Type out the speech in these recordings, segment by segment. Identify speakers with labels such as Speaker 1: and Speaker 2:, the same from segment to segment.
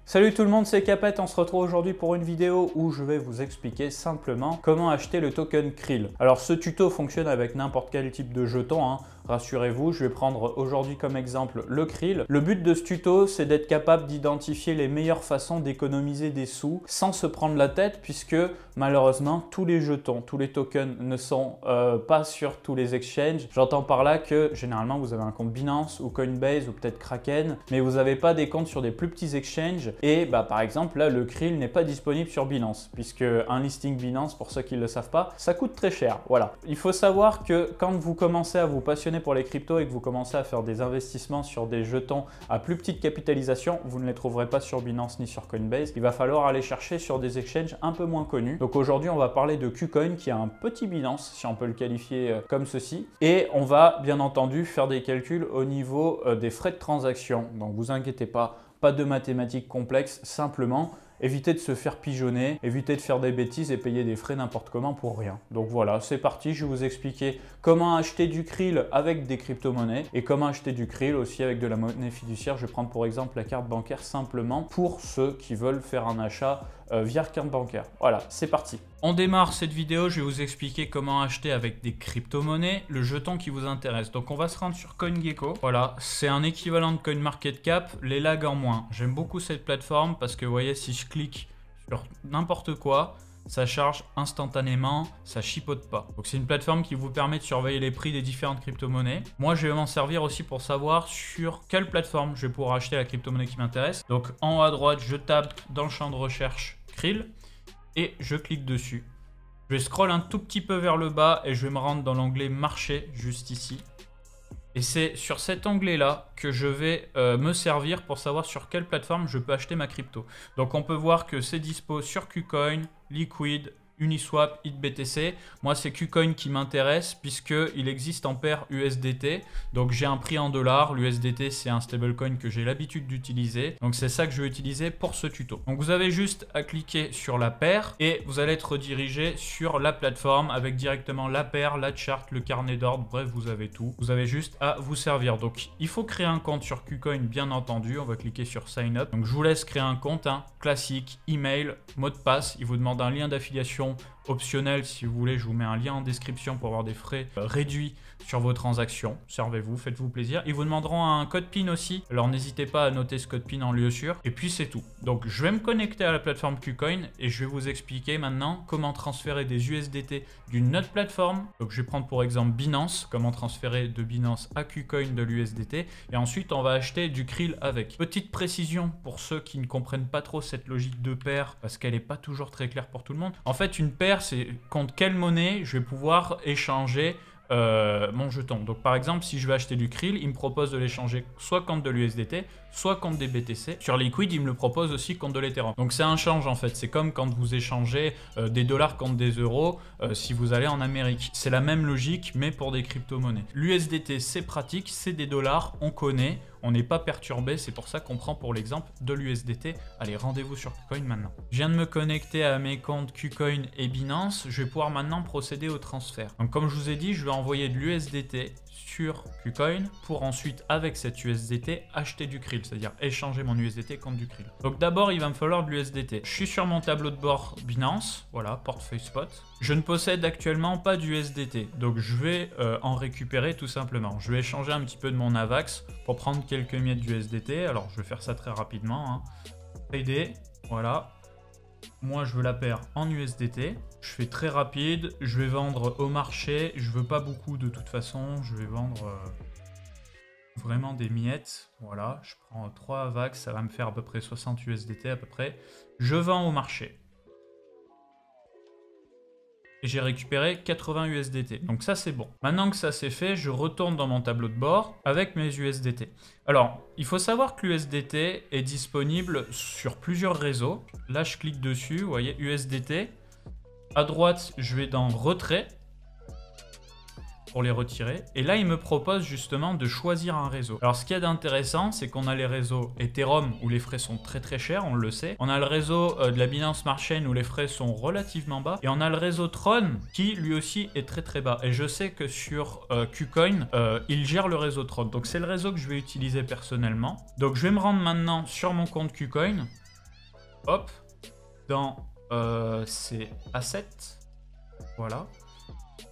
Speaker 1: Salut tout le monde, c'est Capet, on se retrouve aujourd'hui pour une vidéo où je vais vous expliquer simplement comment acheter le token Krill. Alors ce tuto fonctionne avec n'importe quel type de jeton, hein. Rassurez-vous, je vais prendre aujourd'hui comme exemple le Krill. Le but de ce tuto, c'est d'être capable d'identifier les meilleures façons d'économiser des sous sans se prendre la tête puisque malheureusement tous les jetons, tous les tokens ne sont pas sur tous les exchanges. J'entends par là que généralement vous avez un compte Binance ou Coinbase ou peut-être Kraken, mais vous n'avez pas des comptes sur des plus petits exchanges. Et par exemple là le Krill n'est pas disponible sur Binance puisque un listing Binance, pour ceux qui ne le savent pas, ça coûte très cher. Voilà. Il faut savoir que quand vous commencez à vous passionner pour les cryptos et que vous commencez à faire des investissements sur des jetons à plus petite capitalisation, vous ne les trouverez pas sur Binance ni sur Coinbase. Il va falloir aller chercher sur des exchanges un peu moins connus. Donc aujourd'hui on va parler de KuCoin qui a un petit Binance si on peut le qualifier comme ceci. Et on va bien entendu faire des calculs au niveau des frais de transaction. Donc vous inquiétez pas. Pas de mathématiques complexes, simplement évitez de se faire pigeonner, évitez de faire des bêtises et payer des frais n'importe comment pour rien. Donc voilà, c'est parti, je vais vous expliquer comment acheter du Krill avec des crypto-monnaies et comment acheter du Krill aussi avec de la monnaie fiduciaire. Je vais prendre pour exemple la carte bancaire simplement pour ceux qui veulent faire un achat via carte bancaire. Voilà, c'est parti. On démarre cette vidéo, je vais vous expliquer comment acheter avec des crypto-monnaies le jeton qui vous intéresse. Donc on va se rendre sur CoinGecko. Voilà, c'est un équivalent de CoinMarketCap, les lags en moins. J'aime beaucoup cette plateforme parce que vous voyez, si je clique sur n'importe quoi, ça charge instantanément, ça chipote pas. Donc c'est une plateforme qui vous permet de surveiller les prix des différentes crypto-monnaies. Moi je vais m'en servir aussi pour savoir sur quelle plateforme je vais pouvoir acheter la crypto-monnaie qui m'intéresse. Donc en haut à droite, je tape dans le champ de recherche Krill et je clique dessus. Je vais scroll un tout petit peu vers le bas et je vais me rendre dans l'onglet marché juste ici. Et c'est sur cet onglet-là que je vais me servir pour savoir sur quelle plateforme je peux acheter ma crypto. Donc on peut voir que c'est dispo sur KuCoin, Liquid, Uniswap, HitBTC. Moi, c'est KuCoin qui m'intéresse puisqu'il existe en paire USDT. Donc, j'ai un prix en dollars. L'USDT, c'est un stablecoin que j'ai l'habitude d'utiliser. Donc, c'est ça que je vais utiliser pour ce tuto. Donc, vous avez juste à cliquer sur la paire et vous allez être redirigé sur la plateforme avec directement la paire, la charte, le carnet d'ordre. Bref, vous avez tout. Vous avez juste à vous servir. Donc, il faut créer un compte sur KuCoin, bien entendu. On va cliquer sur Sign Up. Donc, je vous laisse créer un compte classique, email, mot de passe. Il vous demande un lien d'affiliation optionnel si vous voulez, je vous mets un lien en description pour avoir des frais réduits sur vos transactions. Servez-vous, faites-vous plaisir. Ils vous demanderont un code PIN aussi, alors n'hésitez pas à noter ce code PIN en lieu sûr. Et puis c'est tout. Donc je vais me connecter à la plateforme KuCoin et je vais vous expliquer maintenant comment transférer des USDT d'une autre plateforme. Donc je vais prendre pour exemple Binance, comment transférer de Binance à KuCoin de l'USDT et ensuite on va acheter du Krill avec. Petite précision pour ceux qui ne comprennent pas trop cette logique de paire parce qu'elle n'est pas toujours très claire pour tout le monde. En fait, une paire, c'est contre quelle monnaie je vais pouvoir échanger mon jeton. Donc par exemple, si je veux acheter du Krill, il me propose de l'échanger soit contre de l'USDT, soit contre des BTC. Sur Liquid, il me le propose aussi contre de l'Ethereum. Donc c'est un change en fait. C'est comme quand vous échangez des dollars contre des euros si vous allez en Amérique. C'est la même logique, mais pour des crypto-monnaies. L'USDT, c'est pratique, c'est des dollars, on connaît. On n'est pas perturbé, c'est pour ça qu'on prend pour l'exemple de l'USDT. Allez, rendez-vous sur KuCoin maintenant. Je viens de me connecter à mes comptes KuCoin et Binance. Je vais pouvoir maintenant procéder au transfert. Donc comme je vous ai dit, je vais envoyer de l'USDT sur KuCoin pour ensuite, avec cette USDT, acheter du Krill, c'est-à-dire échanger mon USDT contre du Krill. Donc d'abord, il va me falloir de l'USDT. Je suis sur mon tableau de bord Binance, voilà, portefeuille spot. Je ne possède actuellement pas d'USDT, donc je vais en récupérer tout simplement. Je vais échanger un petit peu de mon AVAX pour prendre quelques miettes d'USDT. Alors je vais faire ça très rapidement. Trader, voilà. Moi, je veux la paire en USDT. Je fais très rapide. Je vais vendre au marché. Je veux pas beaucoup de toute façon. Je vais vendre vraiment des miettes. Voilà, je prends 3 AVAX. Ça va me faire à peu près 60 USDT à peu près. Je vends au marché. Et j'ai récupéré 80 USDT. Donc ça, c'est bon. Maintenant que ça c'est fait, je retourne dans mon tableau de bord avec mes USDT. Alors, il faut savoir que l'USDT est disponible sur plusieurs réseaux. Là, je clique dessus, vous voyez, USDT. À droite, je vais dans retrait pour les retirer. Et là, il me propose justement de choisir un réseau. Alors, ce qu'il y a d'intéressant, c'est qu'on a les réseaux Ethereum où les frais sont très très chers, on le sait. On a le réseau de la Binance Smart Chain où les frais sont relativement bas. Et on a le réseau Tron qui lui aussi est très très bas. Et je sais que sur KuCoin, il gère le réseau Tron. Donc, c'est le réseau que je vais utiliser personnellement. Donc, je vais me rendre maintenant sur mon compte KuCoin. hop, dans ces assets, voilà.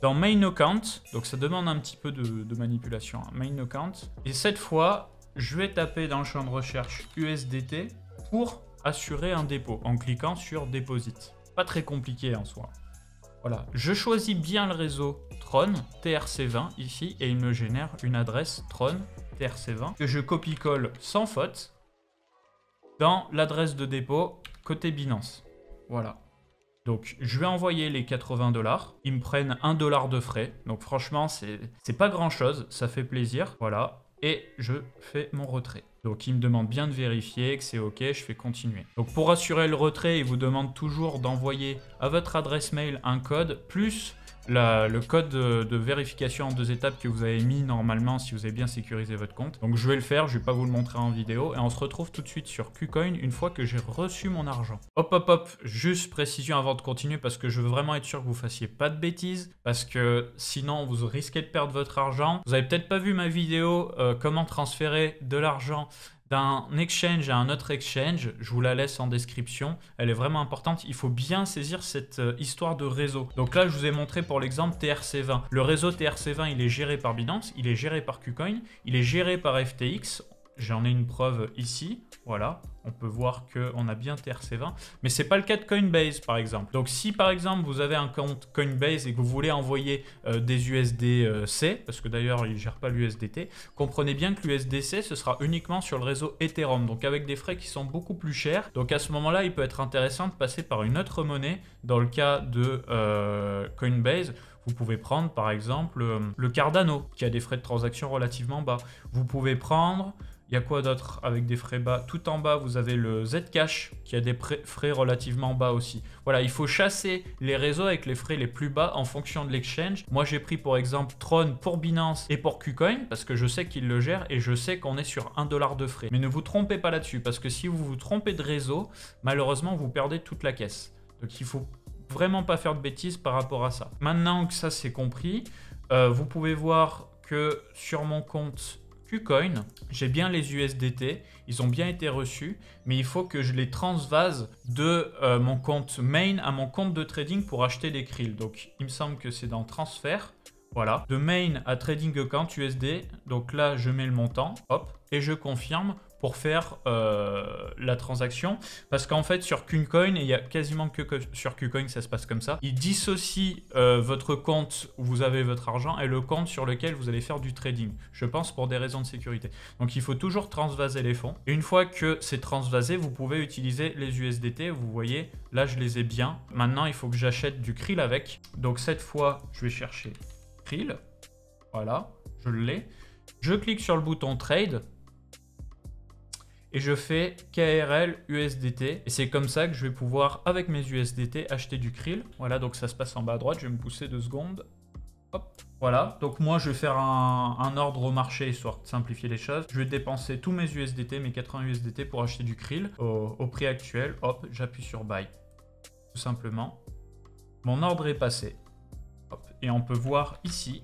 Speaker 1: Dans Main Account, donc ça demande un petit peu de manipulation, hein, Main Account. Et cette fois, je vais taper dans le champ de recherche USDT pour assurer un dépôt en cliquant sur Deposit. Pas très compliqué en soi. Voilà, je choisis bien le réseau Tron TRC20 ici et il me génère une adresse Tron TRC20 que je copie-colle sans faute dans l'adresse de dépôt côté Binance. Voilà. Donc, je vais envoyer les 80 $. Ils me prennent 1 $ de frais. Donc, franchement, c'est pas grand-chose. Ça fait plaisir. Voilà. Et je fais mon retrait. Donc, il me demande bien de vérifier que c'est OK. Je fais continuer. Donc, pour assurer le retrait, il vous demande toujours d'envoyer à votre adresse mail un code plus le code de vérification en 2 étapes que vous avez mis normalement si vous avez bien sécurisé votre compte. Donc je vais le faire, je vais pas vous le montrer en vidéo et on se retrouve tout de suite sur KuCoin une fois que j'ai reçu mon argent. Hop hop hop, juste précision avant de continuer parce que je veux vraiment être sûr que vous fassiez pas de bêtises parce que sinon vous risquez de perdre votre argent. Vous avez peut-être pas vu ma vidéo comment transférer de l'argent d'un exchange à un autre exchange, je vous la laisse en description, elle est vraiment importante, il faut bien saisir cette histoire de réseau. Donc là je vous ai montré pour l'exemple TRC20, le réseau TRC20 il est géré par Binance, il est géré par KuCoin, il est géré par FTX, j'en ai une preuve ici, voilà, on peut voir qu'on a bien TRC20, mais c'est pas le cas de Coinbase par exemple. Donc si par exemple vous avez un compte Coinbase et que vous voulez envoyer des USDC, parce que d'ailleurs il ne gère pas l'USDT, comprenez bien que l'USDC ce sera uniquement sur le réseau Ethereum, donc avec des frais qui sont beaucoup plus chers. Donc à ce moment-là, il peut être intéressant de passer par une autre monnaie. Dans le cas de Coinbase, vous pouvez prendre par exemple le Cardano, qui a des frais de transaction relativement bas. Vous pouvez prendre... Il y a quoi d'autre avec des frais bas? Tout en bas, vous avez le Zcash qui a des frais relativement bas aussi. Voilà, il faut chasser les réseaux avec les frais les plus bas en fonction de l'exchange. Moi, j'ai pris pour exemple Tron pour Binance et pour KuCoin parce que je sais qu'il le gère et je sais qu'on est sur 1 $ de frais. Mais ne vous trompez pas là-dessus parce que si vous vous trompez de réseau, malheureusement, vous perdez toute la caisse. Donc, il faut vraiment pas faire de bêtises par rapport à ça. Maintenant que ça, c'est compris, vous pouvez voir que sur mon compte KuCoin, j'ai bien les USDT, ils ont bien été reçus, mais il faut que je les transvase de mon compte main à mon compte de trading pour acheter des krill. Donc il me semble que c'est dans transfert, voilà, de main à trading account USD, donc là je mets le montant, hop, et je confirme pour faire la transaction. Parce qu'en fait, sur KuCoin, et il y a quasiment que sur KuCoin ça se passe comme ça, il dissocie votre compte où vous avez votre argent et le compte sur lequel vous allez faire du trading. Je pense pour des raisons de sécurité. Donc, il faut toujours transvaser les fonds. Et une fois que c'est transvasé, vous pouvez utiliser les USDT. Vous voyez, là, je les ai bien. Maintenant, il faut que j'achète du krill avec. Donc, cette fois, je vais chercher krill. Voilà, je l'ai. Je clique sur le bouton Trade. Et je fais KRL USDT. Et c'est comme ça que je vais pouvoir, avec mes USDT, acheter du krill. Voilà, donc ça se passe en bas à droite. Je vais me pousser 2 secondes. Hop. Voilà, donc moi je vais faire un ordre au marché histoire de simplifier les choses. Je vais dépenser tous mes USDT, mes 80 USDT pour acheter du krill au prix actuel. Hop, j'appuie sur Buy. Tout simplement. Mon ordre est passé. Hop. Et on peut voir ici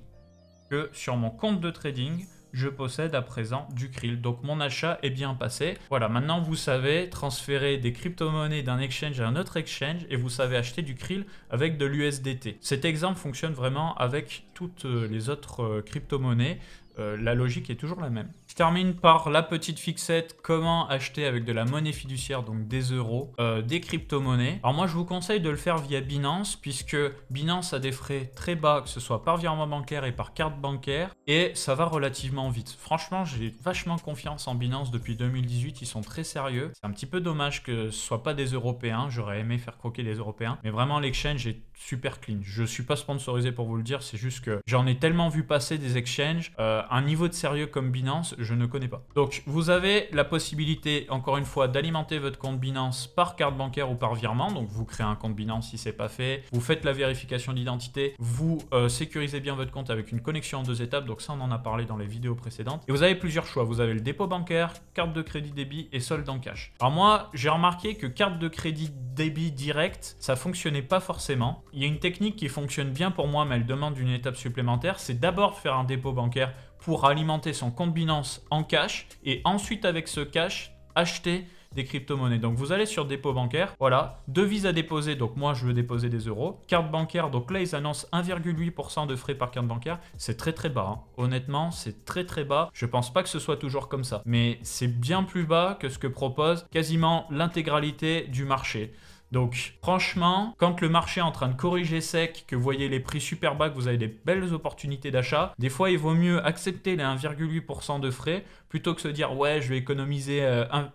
Speaker 1: que sur mon compte de trading, je possède à présent du krill. Donc mon achat est bien passé. Voilà, maintenant vous savez transférer des crypto-monnaies d'un exchange à un autre exchange et vous savez acheter du krill avec de l'USDT. Cet exemple fonctionne vraiment avec toutes les autres crypto-monnaies. La logique est toujours la même. Je termine par la petite fixette, comment acheter avec de la monnaie fiduciaire, donc des euros, des crypto-monnaies. Alors moi je vous conseille de le faire via Binance puisque Binance a des frais très bas, que ce soit par virement bancaire et par carte bancaire, et ça va relativement vite. Franchement, j'ai vachement confiance en Binance depuis 2018, ils sont très sérieux. C'est un petit peu dommage que ce soit pas des Européens, j'aurais aimé faire croquer les Européens, mais vraiment l'exchange est super clean. Je suis pas sponsorisé pour vous le dire, c'est juste que j'en ai tellement vu passer des exchanges, un niveau de sérieux comme Binance, je ne connais pas. Donc, vous avez la possibilité, encore une fois, d'alimenter votre compte Binance par carte bancaire ou par virement. Donc, vous créez un compte Binance si ce n'est pas fait. Vous faites la vérification d'identité. Vous sécurisez bien votre compte avec une connexion en 2 étapes. Donc, ça, on en a parlé dans les vidéos précédentes. Et vous avez plusieurs choix. Vous avez le dépôt bancaire, carte de crédit débit et solde en cash. Alors, moi, j'ai remarqué que carte de crédit débit direct, ça fonctionnait pas forcément. Il y a une technique qui fonctionne bien pour moi, mais elle demande une étape supplémentaire. C'est d'abord faire un dépôt bancaire pour alimenter son compte Binance en cash et ensuite avec ce cash acheter des crypto-monnaies. Donc vous allez sur dépôt bancaire, voilà, devises à déposer, donc moi je veux déposer des euros. Carte bancaire, donc là ils annoncent 1,8% de frais par carte bancaire, c'est très très bas, hein. Honnêtement c'est très très bas, je pense pas que ce soit toujours comme ça, mais c'est bien plus bas que ce que propose quasiment l'intégralité du marché. Donc franchement, quand le marché est en train de corriger sec, que vous voyez les prix super bas, que vous avez des belles opportunités d'achat, des fois il vaut mieux accepter les 1,8% de frais plutôt que se dire ouais je vais économiser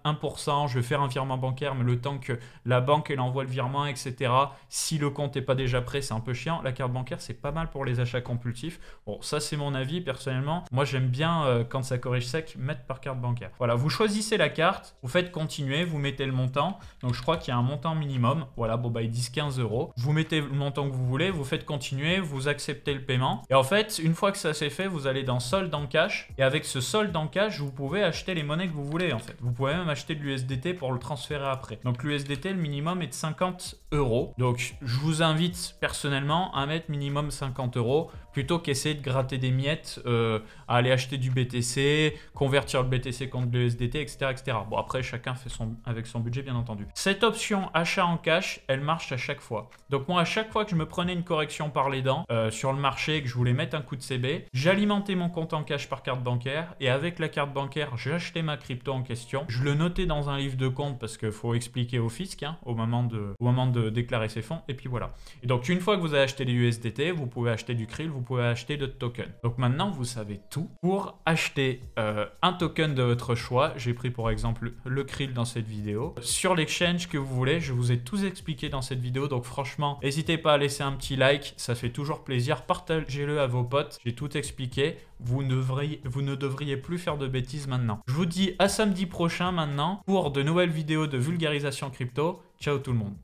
Speaker 1: 1%, je vais faire un virement bancaire, mais le temps que la banque elle envoie le virement, etc. Si le compte n'est pas déjà prêt, c'est un peu chiant. La carte bancaire c'est pas mal pour les achats compulsifs. Bon ça c'est mon avis personnellement. Moi j'aime bien quand ça corrige sec mettre par carte bancaire. Voilà, vous choisissez la carte, vous faites continuer, vous mettez le montant. Donc je crois qu'il y a un montant minimum. Voilà, bon bah ils disent 15 €. Vous mettez le montant que vous voulez, vous faites continuer, vous acceptez le paiement. Et en fait, une fois que ça c'est fait, vous allez dans solde en cash. Et avec ce solde en cash, vous pouvez acheter les monnaies que vous voulez en fait. Vous pouvez même acheter de l'USDT pour le transférer après. Donc l'USDT, le minimum est de 50 €. Donc je vous invite personnellement à mettre minimum 50 € plutôt qu'essayer de gratter des miettes, à aller acheter du BTC, convertir le BTC contre l'USDT, etc., etc. Bon après chacun fait avec son budget bien entendu. Cette option achat en cash, elle marche à chaque fois. Donc moi à chaque fois que je me prenais une correction par les dents sur le marché et que je voulais mettre un coup de CB, j'alimentais mon compte en cash par carte bancaire et avec la carte bancaire j'achetais ma crypto en question. Je le notais dans un livre de compte parce qu'il faut expliquer au fisc hein, au moment de déclarer ses fonds et puis voilà. Et donc une fois que vous avez acheté les USDT, vous pouvez acheter du krill, vous pouvez acheter d'autres tokens. Donc maintenant vous savez tout pour acheter un token de votre choix. J'ai pris pour exemple le krill dans cette vidéo. Sur l'exchange que vous voulez, je vous ai tout expliqué dans cette vidéo, donc franchement n'hésitez pas à laisser un petit like, ça fait toujours plaisir, partagez-le à vos potes, j'ai tout expliqué, vous ne devriez plus faire de bêtises maintenant. Je vous dis à samedi prochain maintenant pour de nouvelles vidéos de vulgarisation crypto. Ciao tout le monde.